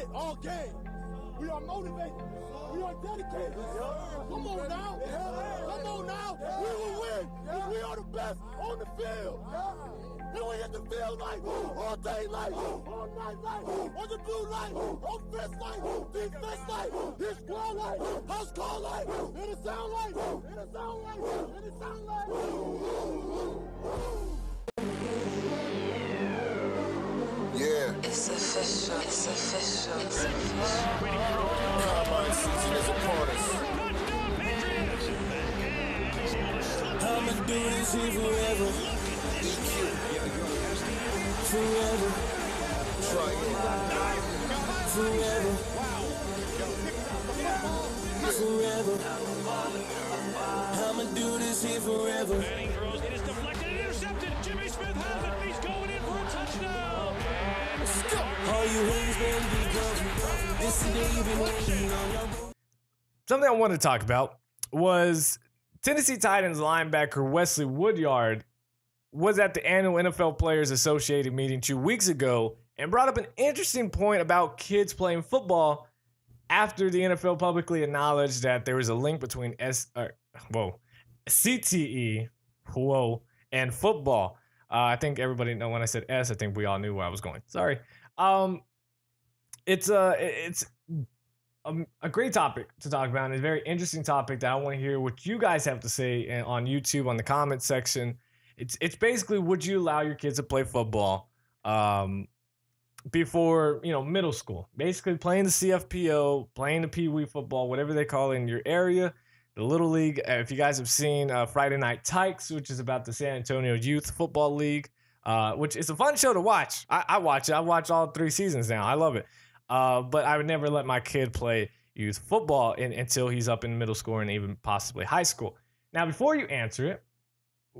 it all game. We are motivated. We are dedicated. Come on now. Come on now. We will win. We are the best on the field. And we in the field like all day like all night like on the blue light, offense like, defense like, this squad like, house call like, and it sound like, and it sound like, and it sound like. Yeah. It's official. It's official. It's official. Combine season is upon us. I'ma do this here forever. Forever. Try it. Forever. Forever. I'ma do this here forever. Manning throws. It is deflected and intercepted. Jimmy Smith has it. He's going in for a touchdown. All you haters better be gone. This is the day you've been waiting on. Something I wanted to talk about was Tennessee Titans linebacker Wesley Woodyard was at the annual NFL Players Associated meeting 2 weeks ago and brought up an interesting point about kids playing football after the NFL publicly acknowledged that there was a link between CTE, and football. I think everybody know when I said S, I think we all knew where I was going. Sorry. It's a great topic to talk about, and a very interesting topic that I want to hear what you guys have to say on YouTube, on the comment section. It's basically, would you allow your kids to play football before middle school? Basically, playing the CFPO, playing the Pee Wee football, whatever they call it in your area, the Little League. If you guys have seen Friday Night Tykes, which is about the San Antonio Youth Football League, which is a fun show to watch. I watch it. I watch all 3 seasons now. I love it. But I would never let my kid play youth football until he's up in middle school and even possibly high school. Now, before you answer it,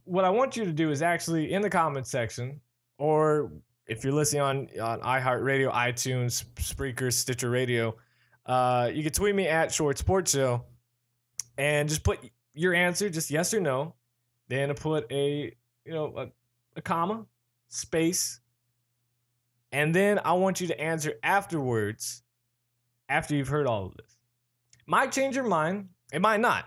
what I want you to do is actually in the comment section, or if you're listening on iHeartRadio, iTunes, Spreaker, Stitcher Radio, you can tweet me at Short Sports Show and just put your answer, just yes or no. Then put a comma, space, and then I want you to answer afterwards, after you've heard all of this. Might change your mind. It might not.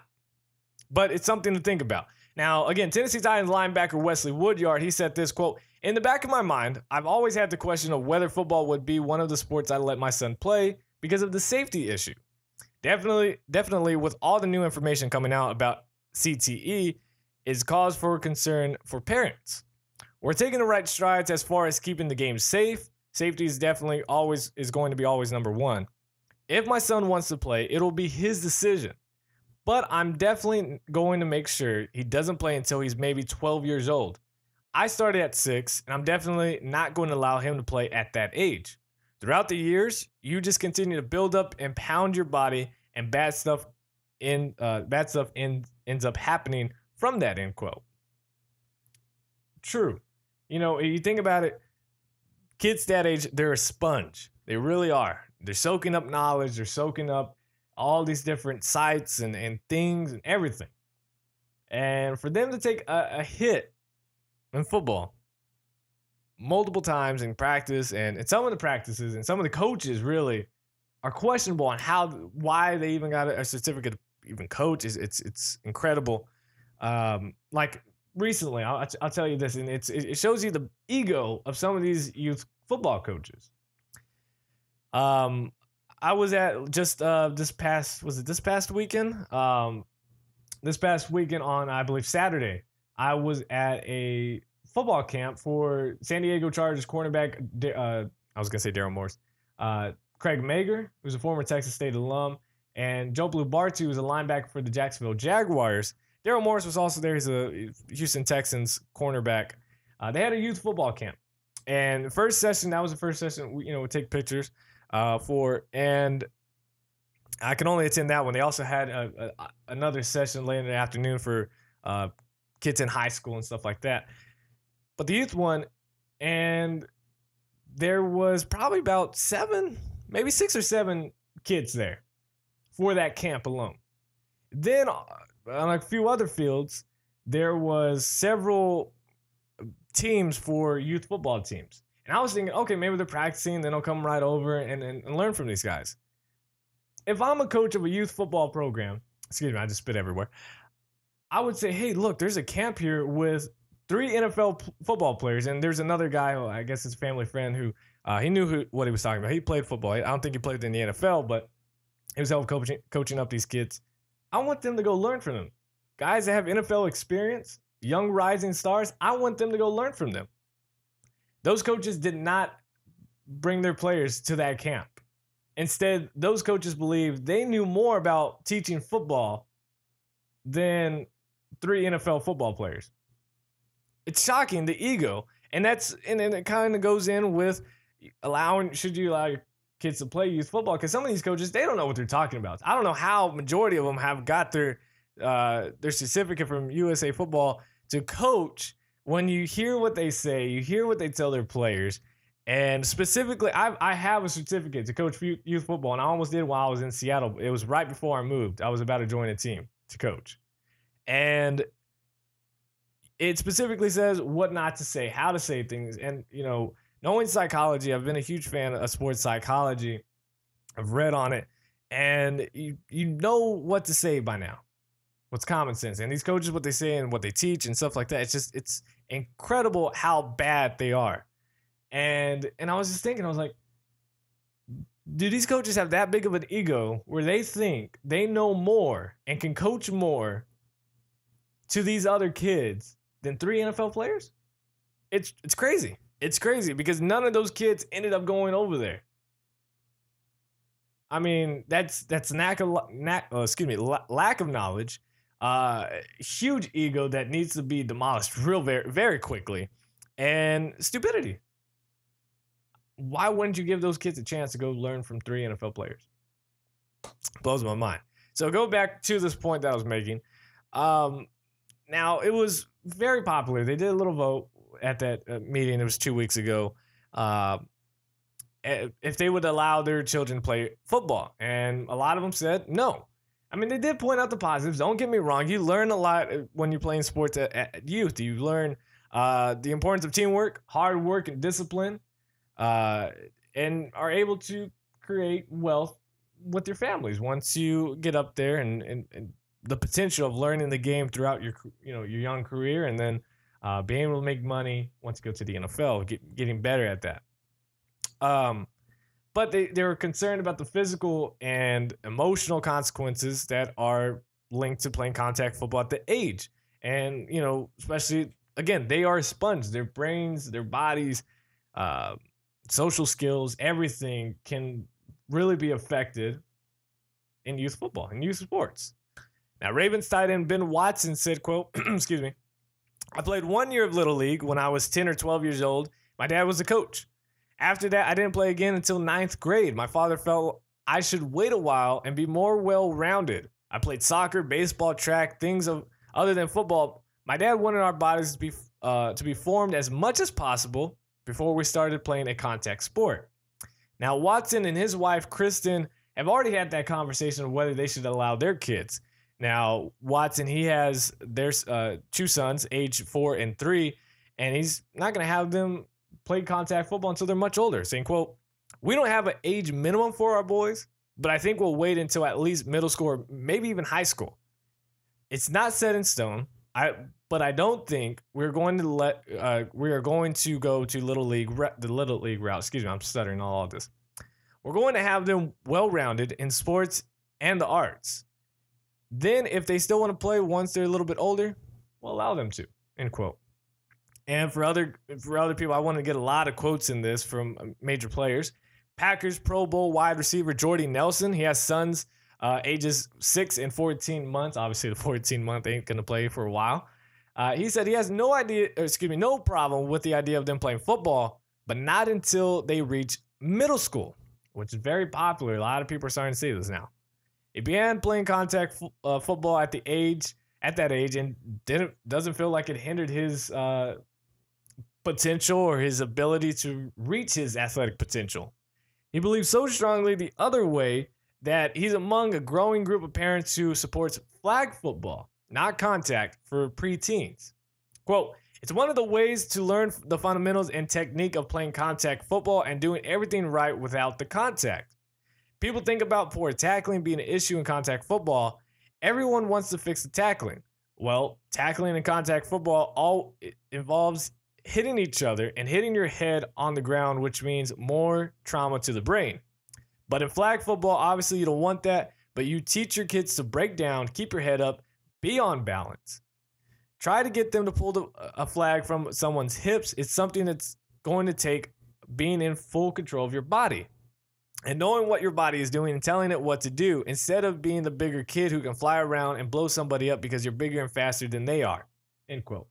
But it's something to think about. Now, again, Tennessee Titans linebacker Wesley Woodyard, he said this, quote, "In the back of my mind, I've always had the question of whether football would be one of the sports I'd let my son play because of the safety issue. Definitely with all the new information coming out about CTE is cause for concern for parents. We're taking the right strides as far as keeping the game safe. Safety is definitely going to be always number one. If my son wants to play, it'll be his decision. But I'm definitely going to make sure he doesn't play until he's maybe 12 years old. I started at 6, and I'm definitely not going to allow him to play at that age. Throughout the years, you just continue to build up and pound your body, and bad stuff ends up happening from that," end quote. True. You think about it, kids that age, they're a sponge. They really are. They're soaking up knowledge. They're soaking up all these different sites and things and everything. And for them to take a hit in football multiple times in practice, and some of the practices and some of the coaches really are questionable on why they even got a certificate to even coach. It's incredible. Like recently, I'll tell you this, and it shows you the ego of some of these youth football coaches. I was at just this past weekend? This past weekend on, I believe, Saturday, I was at a football camp for San Diego Chargers cornerback, I was going to say Daryl Morris, Craig Mager, who's a former Texas State alum, and Joe Blue Bartu, who's a linebacker for the Jacksonville Jaguars. Daryl Morris was also there. He's a Houston Texans cornerback. They had a youth football camp. And that was the first session we take pictures for, and I could only attend that one. They also had another session later in the afternoon for kids in high school and stuff like that. But the youth one, and there was probably about 6 or 7 kids there for that camp alone. Then on a few other fields, there was several teams for youth football teams. And I was thinking, okay, maybe they're practicing, then they'll come right over and learn from these guys. If I'm a coach of a youth football program, excuse me, I just spit everywhere, I would say, hey, look, there's a camp here with 3 NFL football players, and there's another guy, I guess his family friend, who he knew what he was talking about. He played football. I don't think he played in the NFL, but he was helping coaching up these kids. I want them to go learn from them. Guys that have NFL experience, young rising stars, I want them to go learn from them. Those coaches did not bring their players to that camp. Instead, those coaches believed they knew more about teaching football than 3 NFL football players. It's shocking, the ego. And it kind of goes in with should you allow your kids to play youth football? Because some of these coaches, they don't know what they're talking about. I don't know how majority of them have got their certificate from USA Football to coach. When you hear what they say, you hear what they tell their players. And specifically, I have a certificate to coach youth football, and I almost did while I was in Seattle. It was right before I moved. I was about to join a team to coach. And it specifically says what not to say, how to say things. And, knowing psychology, I've been a huge fan of sports psychology. I've read on it. And you know what to say by now. What's common sense. And these coaches, what they say and what they teach and stuff like that, it's incredible how bad they are. And I was just thinking, I was like, do these coaches have that big of an ego where they think they know more and can coach more to these other kids than 3 NFL players? It's crazy. It's crazy because none of those kids ended up going over there. I mean, that's lack of knowledge, huge ego that needs to be demolished very, very quickly, and stupidity. Why wouldn't you give those kids a chance to go learn from 3 NFL players? Blows my mind. So go back to this point that I was making. Now, it was very popular. They did a little vote at that meeting. It was 2 weeks ago. If they would allow their children to play football. And a lot of them said no. I mean, they did point out the positives. Don't get me wrong. You learn a lot when you're playing sports at youth. You learn the importance of teamwork, hard work, and discipline. And are able to create wealth with your families once you get up there and the potential of learning the game throughout your young career, and then being able to make money once you go to the NFL, getting better at that. But they were concerned about the physical and emotional consequences that are linked to playing contact football at the age. And, especially, again, they are a sponge. Their brains, their bodies, social skills, everything can really be affected in youth football, in youth sports. Now, Ravens tight end Ben Watson said, quote, excuse me, I played 1 year of Little League when I was 10 or 12 years old. My dad was the coach. After that, I didn't play again until 9th grade. My father felt I should wait a while and be more well-rounded. I played soccer, baseball, track, things other than football. My dad wanted our bodies to be formed as much as possible before we started playing a contact sport. Now, Watson and his wife, Kristen, have already had that conversation of whether they should allow their kids. Now, Watson, he has their 2 sons, age 4 and 3, and he's not going to have them play contact football until they're much older, saying, quote, we don't have an age minimum for our boys, but I think we'll wait until at least middle school or maybe even high school. It's not set in stone. But I don't think we are going to go to the Little League route. Excuse me, I'm stuttering all of this. We're going to have them well-rounded in sports and the arts. Then, if they still want to play once they're a little bit older, we'll allow them to. End quote. And for other people, I want to get a lot of quotes in this from major players. Packers Pro Bowl wide receiver Jordy Nelson. He has sons ages 6 and 14 months. Obviously, the 14-month ain't going to play for a while. He said he has no problem with the idea of them playing football, but not until they reach middle school, which is very popular. A lot of people are starting to see this now. He began playing contact football at that age, and doesn't feel like it hindered his potential or his ability to reach his athletic potential. He believes so strongly the other way that he's among a growing group of parents who supports flag football, not contact, for preteens. Quote, It's one of the ways to learn the fundamentals and technique of playing contact football and doing everything right without the contact. People think about poor tackling being an issue in contact football. Everyone wants to fix the tackling. Well, tackling in contact football all involves hitting each other and hitting your head on the ground, which means more trauma to the brain. But in flag football, obviously you don't want that, but you teach your kids to break down, keep your head up, be on balance. Try to get them to pull a flag from someone's hips. It's something that's going to take being in full control of your body and knowing what your body is doing and telling it what to do instead of being the bigger kid who can fly around and blow somebody up because you're bigger and faster than they are. End quote.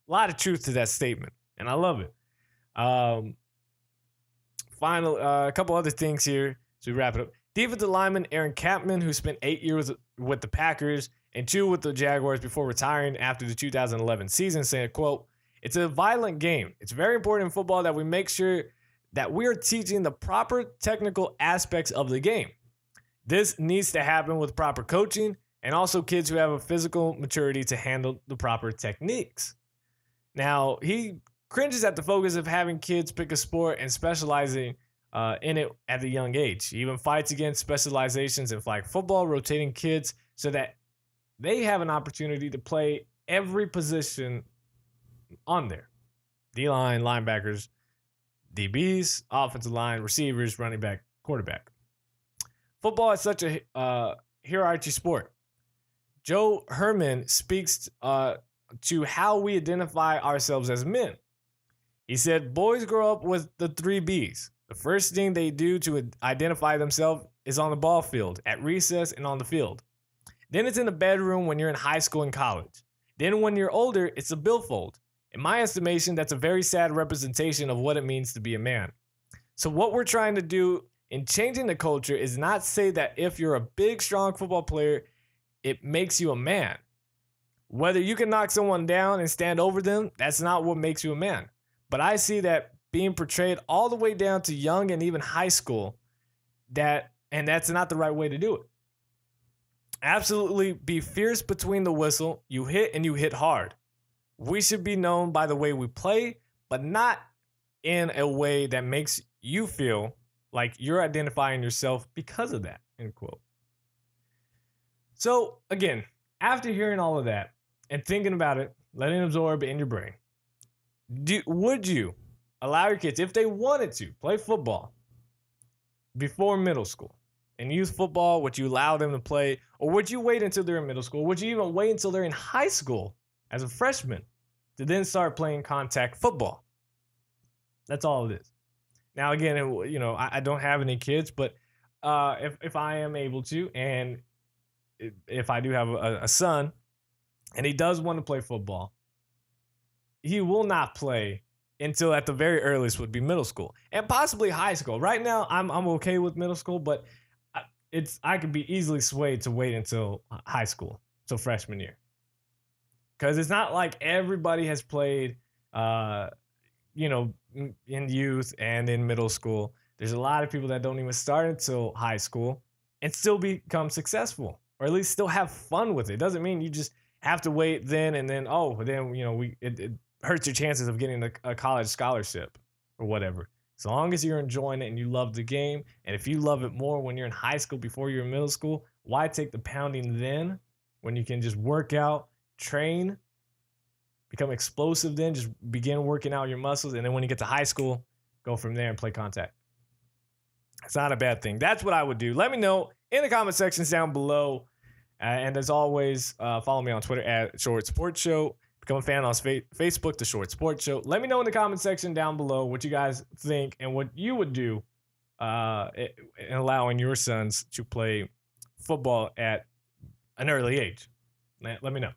A lot of truth to that statement, and I love it. A couple other things here as we wrap it up. Defensive lineman Aaron Kampman, who spent 8 years with the Packers and 2 with the Jaguars before retiring after the 2011 season, said, quote, "It's a violent game. It's very important in football that we make sure that we are teaching the proper technical aspects of the game. This needs to happen with proper coaching and also kids who have a physical maturity to handle the proper techniques." Now, he cringes at the focus of having kids pick a sport and specializing in it at a young age. He even fights against specializations in flag football, rotating kids so that they have an opportunity to play every position on there. D-line, linebackers, DBs, offensive line, receivers, running back, quarterback. Football is such a hierarchy sport. Joe Herman speaks to how we identify ourselves as men. He said, "Boys grow up with the 3 Bs. The first thing they do to identify themselves is on the ball field, at recess, and on the field. Then it's in the bedroom when you're in high school and college. Then when you're older, it's a billfold. In my estimation, that's a very sad representation of what it means to be a man. So what we're trying to do in changing the culture is not say that if you're a big, strong football player, it makes you a man. Whether you can knock someone down and stand over them, that's not what makes you a man. But I see that being portrayed all the way down to young and even high school, and that's not the right way to do it. Absolutely be fierce between the whistle. You hit and you hit hard. We should be known by the way we play, but not in a way that makes you feel like you're identifying yourself because of that," end quote. So again, after hearing all of that and thinking about it, letting it absorb in your brain, would you allow your kids, if they wanted to, play football before middle school? And youth football, would you allow them to play? Or would you wait until they're in middle school? Would you even wait until they're in high school as a freshman to then start playing contact football? That's all it is. Now, again, I don't have any kids, but if I am able to, and if I do have a son, and he does want to play football, he will not play until at the very earliest would be middle school and possibly high school. Right now, I'm okay with middle school, but I could be easily swayed to wait until high school, so freshman year, because it's not like everybody has played, in youth and in middle school. There's a lot of people that don't even start until high school and still become successful, or at least still have fun with it. It doesn't mean you just have to wait then and then. It hurts your chances of getting a college scholarship or whatever. As long as you're enjoying it and you love the game, and if you love it more when you're in high school before you're in middle school, why take the pounding then when you can just work out, train, become explosive then, just begin working out your muscles, and then when you get to high school, go from there and play contact. It's not a bad thing. That's what I would do. Let me know in the comment sections down below. And as always, follow me on Twitter at Short Sports Show. Become a fan on Facebook, The Short Sports Show. Let me know in the comment section down below what you guys think and what you would do in allowing your sons to play football at an early age. Let me know.